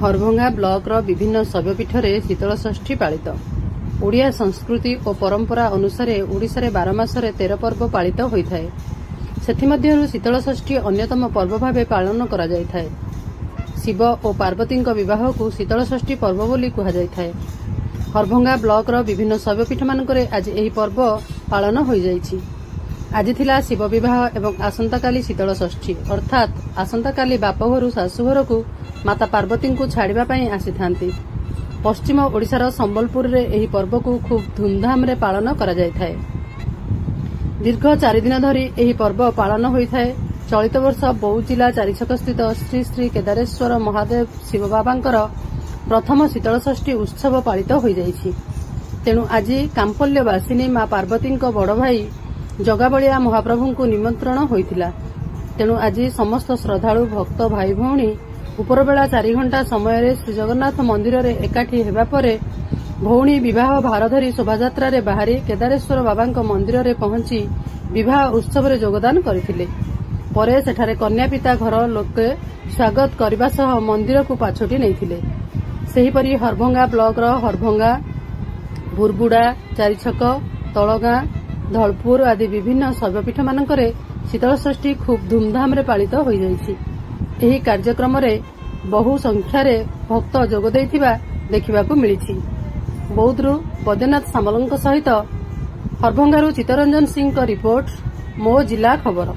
Harbhanga block रो विभिन्न शैवपीठ में शीतलषष्ठी पालित। ओडिया संस्कृति और परंपरा अनुसार ओडिशा रे 12 मासरे 13 पर्व पालित होता है। सेथिमध्यरु शीतलषष्ठी अन्यतम पर्व भावे पालन करा जायथाय। शिव और पार्वती विवाह को शीतलषष्ठी पर्व बोली कहा जायथाय। हरभंगा ब्लॉक रो विभिन्न शैवपीठ मानकरे आज एही पर्व पालन होई जायछि। आज थिला शिव विवाह एवं आसंताकाली शीतलषष्ठी अर्थात आसंताकाली बापघरु शाशुघर को माता पार्वती को छाड़िबा पई आसी थांती। पश्चिम ओडिशार संबलपुर रे एही पर्व को खूब धूमधाम रे पालन करा जायथाय। दीर्घ 4 दिन धरी एही पर्व पालन होइथाय। चलित वर्ष बौद्ध जिला चारिछक स्थित श्री श्री केदारेश्वर महादेव शिव बाबांकर प्रथम शीतलषष्ठी उत्सव पालित होई जायछि। तेणु आज कांपल्यवासिनी मां पार्वती बड़ भाई जगाबलिया महाप्रभु को निमंत्रण होइथिला। तेणु आज समस्त श्रद्धालु भक्त भाई भौणी उपरबेला 4 घंटा समय श्री जगन्नाथ मंदिर रे एकाठी हेबा परे भौणी विवाह भार धरी शोभायात्रा रे बाहरी केदारेश्वर बाबा मंदिर रे पहुंची विवाह उत्सव रे योगदान करथिले। परे सेठारे कन्या पिता घर लोके स्वागत करबा सह मंदिर को पाछोटी नैथिले। सेहीपरि हरभंगा ब्लॉक रो हरभंगा, बुरबुड़ा, चारिछक, तळगां, धलपुर आदि विभिन्न शैवपीठ मानकरे शीतलषष्ठी खूब धूमधाम रे पालित होई जायछि। एही कार्यक्रम रे बहु संख्यार भक्त जोग दैथिबा देखिबाकू मिलिछि। बौद्धरू बैद्यनाथ सामलଙ୍କ सहित हरभंगारू चित्तरंजन सिंह का रिपोर्ट, मो जिला खबर।